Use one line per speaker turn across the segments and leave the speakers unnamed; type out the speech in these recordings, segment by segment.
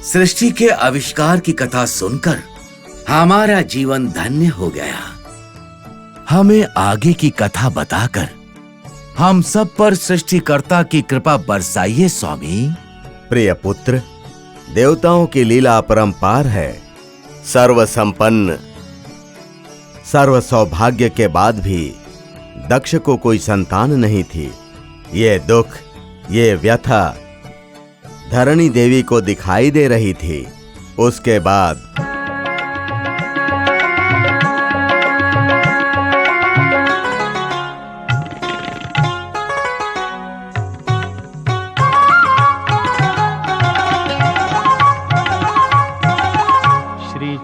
सृष्टि के आविष्कार की कथा सुनकर हमारा जीवन धन्य हो गया। हमें आगे की कथा बताकर हम सब पर सृष्टिकर्ता की कृपा बरसाइए स्वामी।
प्रिय पुत्र, देवताओं की लीला अपरंपार है। सर्व संपन्न, सर्व सौभाग्य के बाद भी दक्ष को कोई संतान नहीं थी। ये दुख, ये व्यथा धरणी देवी को दिखाई दे रही थी। उसके बाद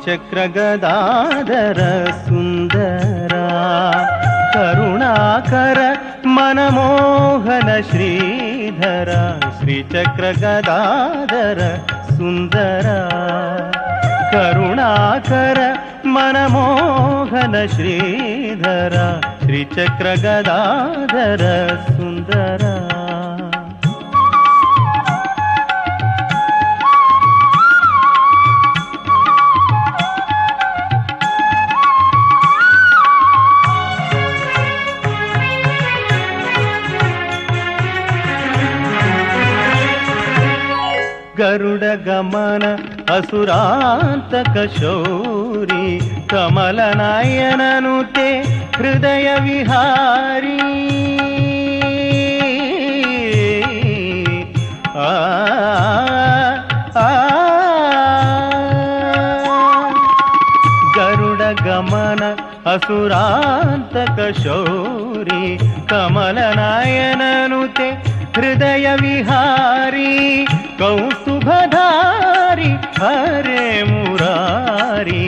चक्र गदाधर सुंदरा, करुणाकर मनमोहन श्रीधरा। श्री चक्र गदाधर सुंदरा, करुणाकर मनमोहन श्रीधरा। श्री चक्र गदाधर सुंदरा। गरुड़ गमन असुरांतक शौरी, कमल नयननुते हृदय विहारी। गरुड़ गमन असुरांतक शौरी, कमल नयननुते हृदय विहारी। कौस्तुभधारी हरे मुरारी,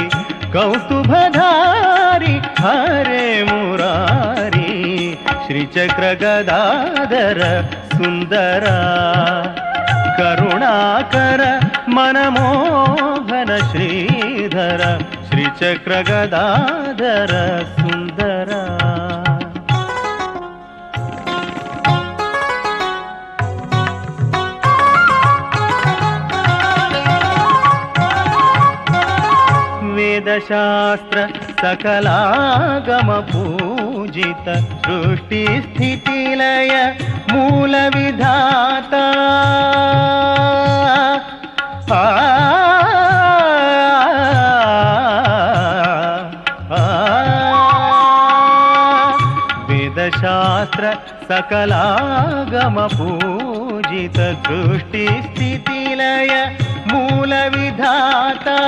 कौस्तुभधारी हरे मुरारी। श्री चक्र गदाधर सुंदरा, करुणाकर मनमोहन श्रीधर। श्री चक्र गदाधर सुंदरा। वेदशास्त्र सकलागम पूजित, सृष्टि स्थिति लय मूल विधाता। वेदशास्त्र सकलागम पूजित, सृष्टि स्थिति लय मूल विधाता।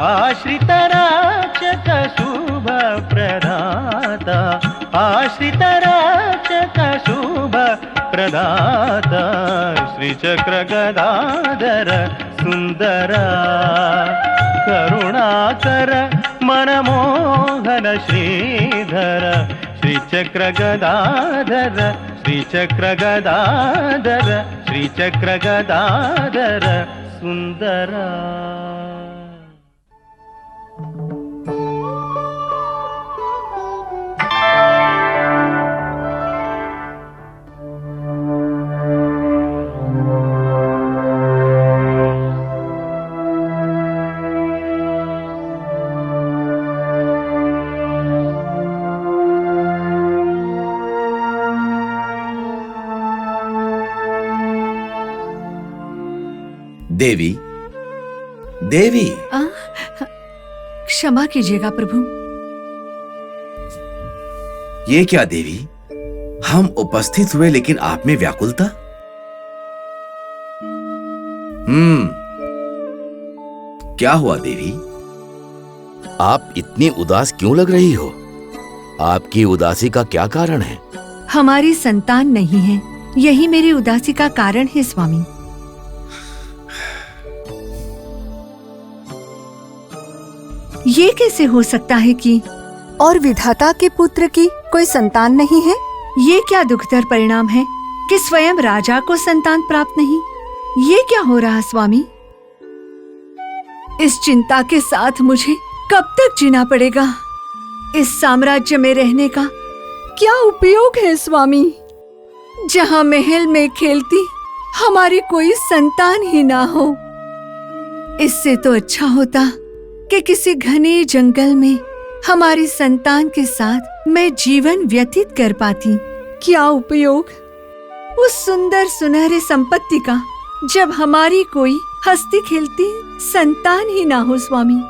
आश्रित रक्षक शुभ प्रदाता, आश्रित रक्षक शुभ प्रदाता। श्री चक्र गदाधर सुंदरा, करुणाकर मनमोहन श्रीधर। श्री चक्र गदाधर, श्री चक्र गदाधर, श्री चक्र गदाधर सुंदरा।
देवी, देवी।
क्षमा कीजिएगा प्रभु।
ये क्या देवी, हम उपस्थित हुए लेकिन आप में व्याकुलता। क्या हुआ देवी? आप इतनी उदास क्यों लग रही हो? आपकी उदासी का क्या कारण है?
हमारी संतान नहीं है, यही मेरी उदासी का कारण है स्वामी। ये कैसे हो सकता है कि
और विधाता के पुत्र की कोई संतान नहीं है?
ये क्या दुखद परिणाम है कि स्वयं राजा को संतान प्राप्त नहीं। ये क्या हो रहा स्वामी? इस चिंता के साथ मुझे कब तक जीना पड़ेगा? इस साम्राज्य में रहने का क्या उपयोग है स्वामी, जहाँ महल में खेलती हमारी कोई संतान ही ना हो। इससे तो अच्छा होता कि किसी घने जंगल में हमारी संतान के साथ मैं जीवन व्यतीत कर पाती। क्या उपयोग उस सुंदर सुनहरे संपत्ति का जब हमारी कोई हंसती खेलती संतान ही ना हो। स्वामी,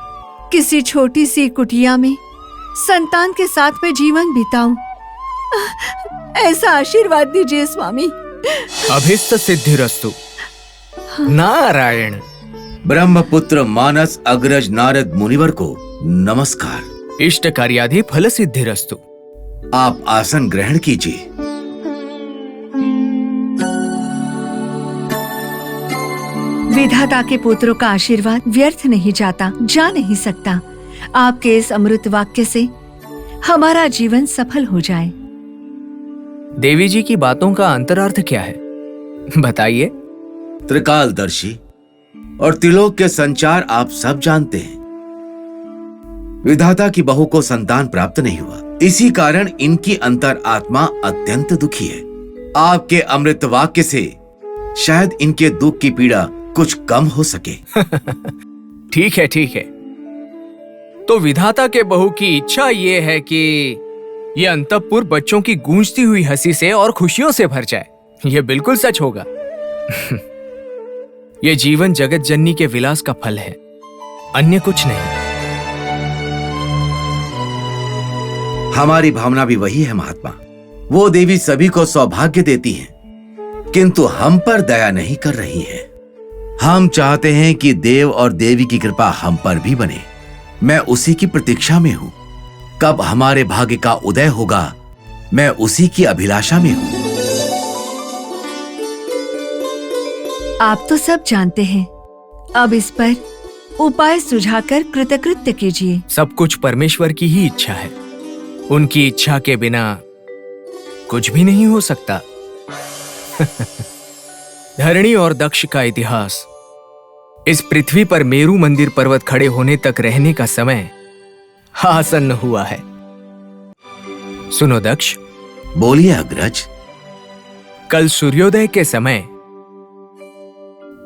किसी छोटी सी कुटिया में संतान के साथ मैं जीवन बिताऊं, ऐसा आशीर्वाद दीजिए स्वामी।
अभिष्ट सिद्धिरस्तु। नारायण।
ब्रह्मपुत्र मानस अग्रज नारद मुनिवर को नमस्कार।
इष्ट कार्यादि फल सिद्धिरस्तु।
आप आसन ग्रहण कीजिए।
विधाता के पुत्रों का आशीर्वाद व्यर्थ नहीं जाता, जा नहीं सकता। आपके इस अमृत वाक्य से हमारा जीवन सफल हो जाए।
देवी जी की बातों का अंतरार्थ क्या है, बताइए।
त्रिकालदर्शी और त्रिलोक के संचार आप सब जानते हैं। विधाता की बहू को संतान प्राप्त नहीं हुआ, इसी कारण इनकी अंतर आत्मा अत्यंत दुखी है। आपके अमृत वाक्य से शायद इनके दुख की पीड़ा कुछ कम हो सके।
ठीक है, ठीक है। तो विधाता के बहू की इच्छा ये है कि ये अंतःपुर बच्चों की गूंजती हुई हंसी से और खुशियों से भर जाए। ये बिल्कुल सच होगा। ये जीवन जगत जननी के विलास का फल है, अन्य कुछ नहीं।
हमारी भावना भी वही है महात्मा। वो देवी सभी को सौभाग्य देती है, किंतु हम पर दया नहीं कर रही है। हम चाहते हैं कि देव और देवी की कृपा हम पर भी बने। मैं उसी की प्रतीक्षा में हूं। कब हमारे भाग्य का उदय होगा, मैं उसी की अभिलाषा में हूं।
आप तो सब जानते हैं, अब इस पर उपाय सुझाकर कृतकृत्य कीजिए।
सब कुछ परमेश्वर की ही इच्छा है। उनकी इच्छा के बिना कुछ भी नहीं हो सकता। धरणी और दक्ष का इतिहास, इस पृथ्वी पर मेरू मंदिर पर्वत खड़े होने तक रहने का समय आसन्न हुआ है। सुनो दक्ष।
बोलिए अग्रज।
कल सूर्योदय के समय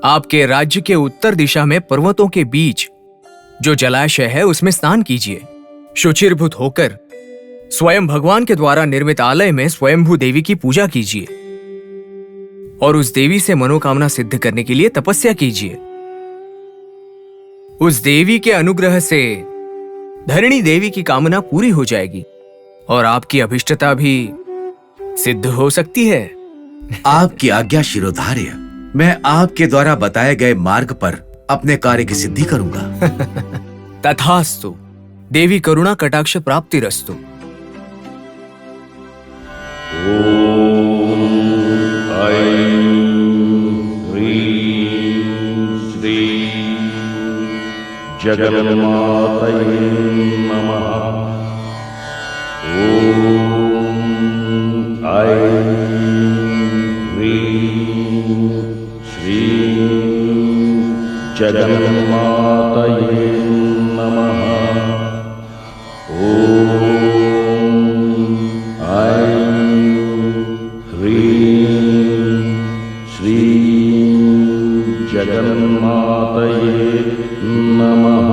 आपके राज्य के उत्तर दिशा में पर्वतों के बीच जो जलाशय है उसमें स्नान कीजिए। शुचिर्भूत होकर स्वयं भगवान के द्वारा निर्मित आलय में स्वयंभू देवी की पूजा कीजिए और उस देवी से मनोकामना सिद्ध करने के लिए तपस्या कीजिए। उस देवी के अनुग्रह से धरणी देवी की कामना पूरी हो जाएगी और आपकी अभिष्टता भी सिद्ध हो सकती है।
आपकी आज्ञा शिरोधार्य। मैं आपके द्वारा बताए गए मार्ग पर अपने कार्य की सिद्धि करूंगा।
तथास्तु। देवी करुणा कटाक्ष प्राप्तिरस्तु।
जगन्मातये नमः। ॐ ऐं ह्रीं श्रीं जगन्मातये नमः। ॐ ऐं ह्रीं श्रीं जगन्मातये नमः।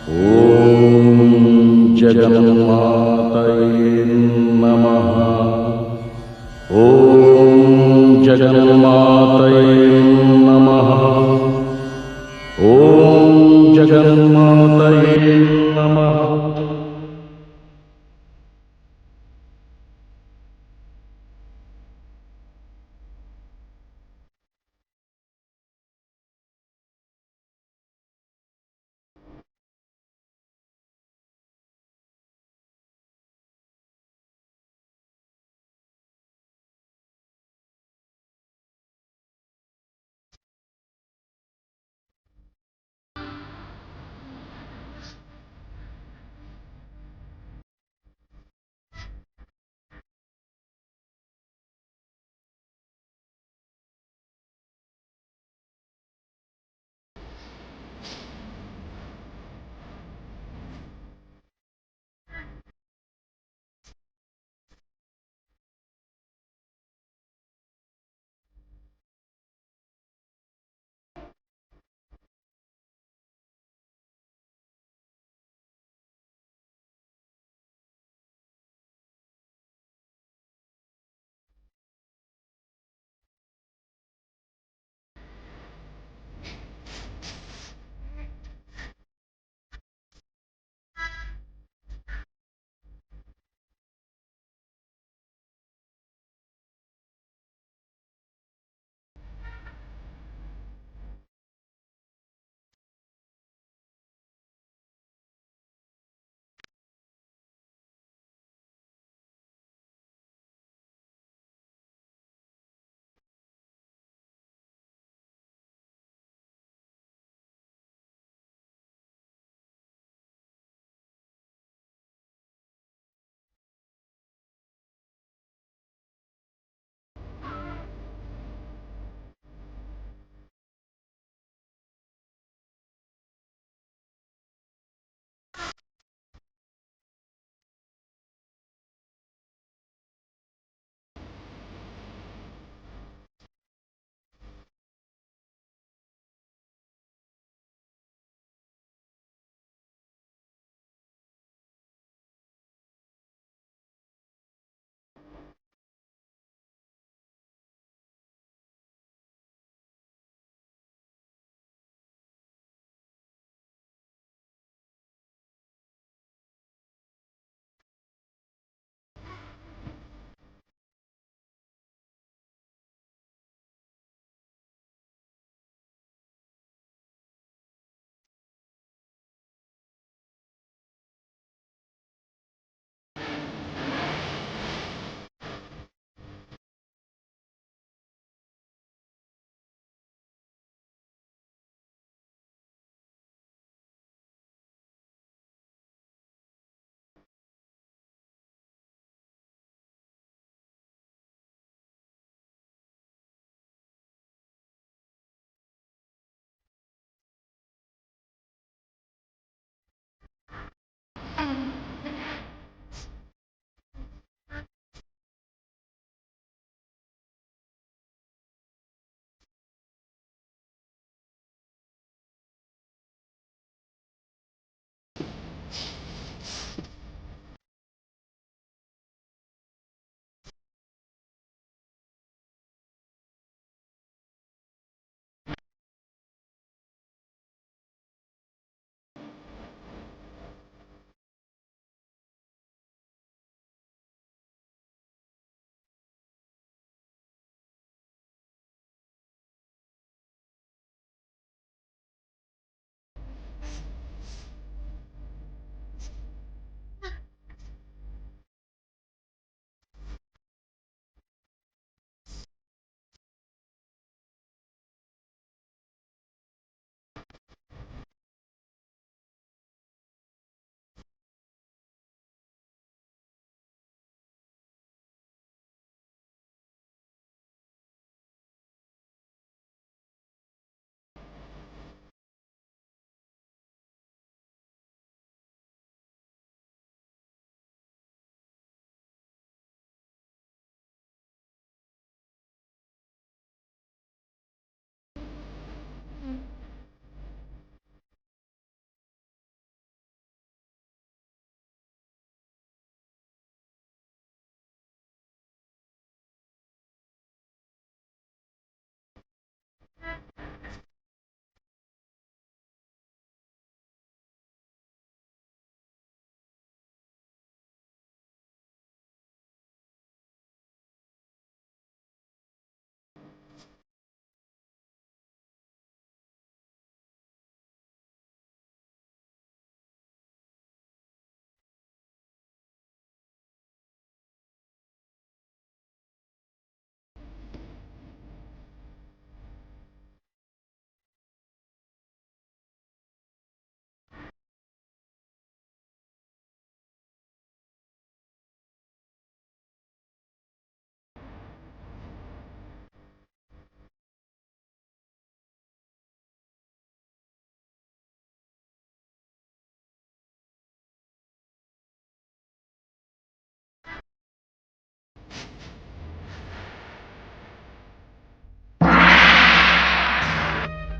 ॐ जगन्मातये नमः। ॐ जगन्मातये नमः। ॐ जगन्मातये नमः।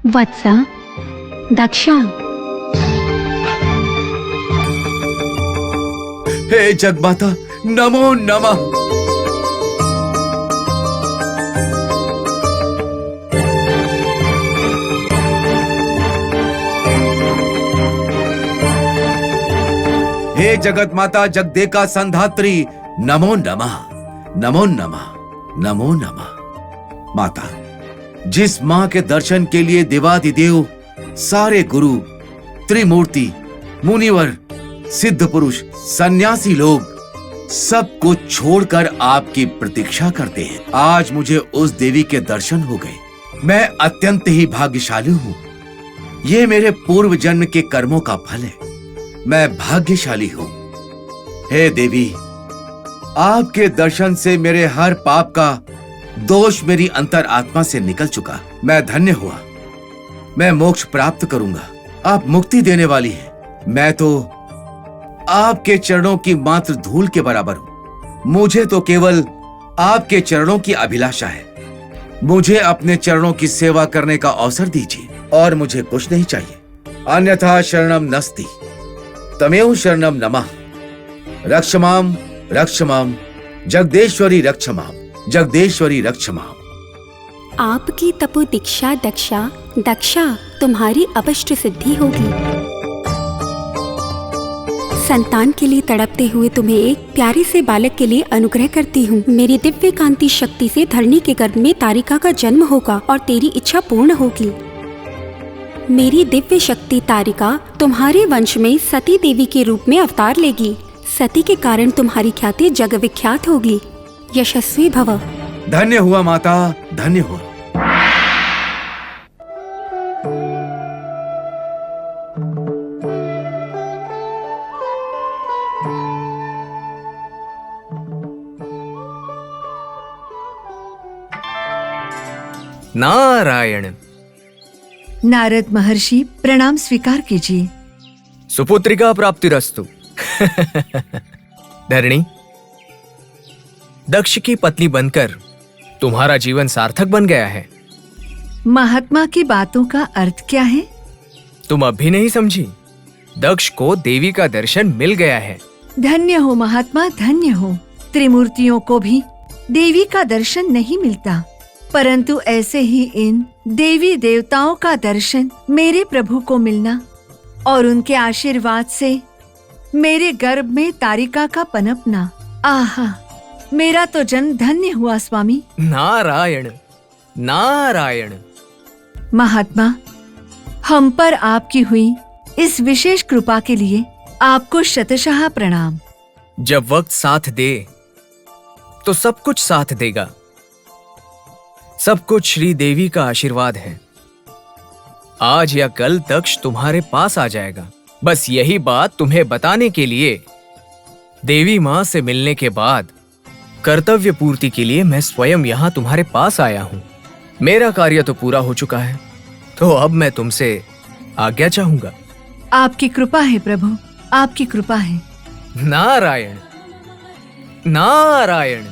वत्सा, दक्षा,
हे जगमाता, नमो नमः। हे जगत माता जगदेका संधात्री, नमो नमः, नमो नमः, नमो नमः। माता, जिस मां के दर्शन के लिए देवादिदेव, सारे गुरु, त्रिमूर्ति, मुनिवर, सिद्ध पुरुष, सन्यासी लोग सब कुछ छोड़कर आपकी प्रतीक्षा करते हैं, आज मुझे उस देवी के दर्शन हो गए। मैं अत्यंत ही भाग्यशाली हूँ। ये मेरे पूर्व जन्म के कर्मों का फल है। मैं भाग्यशाली हूँ। हे देवी, आपके दर्शन से मेरे हर पाप का दोष मेरी अंतर आत्मा से निकल चुका। मैं धन्य हुआ। मैं मोक्ष प्राप्त करूंगा। आप मुक्ति देने वाली हैं। मैं तो आपके चरणों की मात्र धूल के बराबर हूं। मुझे तो केवल आपके चरणों की अभिलाषा है। मुझे अपने चरणों की सेवा करने का अवसर दीजिए और मुझे कुछ नहीं चाहिए। अन्यथा शरणम नस्ति, तमेव शरणम नमः। रक्षमाम रक्षमाम, जगदेश्वरी रक्षमाम, जगदेश्वरी रक्षमाम।
आपकी तपो दीक्षा दक्षा, दक्षा तुम्हारी अवश्य सिद्धि होगी। संतान के लिए तड़पते हुए तुम्हें एक प्यारे से बालक के लिए अनुग्रह करती हूँ। मेरी दिव्य कांति शक्ति से धरणी के गर्भ में तारिका का जन्म होगा और तेरी इच्छा पूर्ण होगी। मेरी दिव्य शक्ति तारिका तुम्हारे वंश में सती देवी के रूप में अवतार लेगी। सती के कारण तुम्हारी ख्याति जग विख्यात होगी। यशस्वी भव।
धन्य हुआ माता, धन्य हुआ।
नारायण।
नारद महर्षि, प्रणाम स्वीकार कीजिए।
सुपुत्रिका प्राप्तिरस्तु। धरणी, दक्ष की पत्नी बनकर तुम्हारा जीवन सार्थक बन गया है।
महात्मा की बातों का अर्थ क्या है?
तुम अब भी नहीं समझी? दक्ष को देवी का दर्शन मिल गया है।
धन्य हो महात्मा, धन्य हो। त्रिमूर्तियों को भी देवी का दर्शन नहीं मिलता, परंतु ऐसे ही इन देवी देवताओं का दर्शन मेरे प्रभु को मिलना और उनके आशीर्वाद से मेरे गर्भ में तारिका का पनपना, आहा, मेरा तो जन्म धन्य हुआ स्वामी।
नारायण नारायण।
महात्मा, हम पर आपकी हुई इस विशेष कृपा के लिए आपको शतशः प्रणाम।
जब वक्त साथ दे तो सब कुछ साथ देगा। सब कुछ श्री देवी का आशीर्वाद है। आज या कल दक्ष तुम्हारे पास आ जाएगा। बस यही बात तुम्हें बताने के लिए देवी मां से मिलने के बाद कर्तव्य पूर्ति के लिए मैं स्वयं यहाँ तुम्हारे पास आया हूँ। मेरा कार्य तो पूरा हो चुका है, तो अब मैं तुमसे आज्ञा चाहूंगा।
आपकी कृपा है प्रभु, आपकी कृपा है।
नारायण नारायण।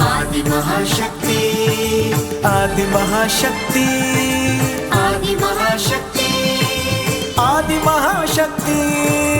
आदि महाशक्ति, आदि महाशक्ति, आदि महाशक्ति, आदि महाशक्ति।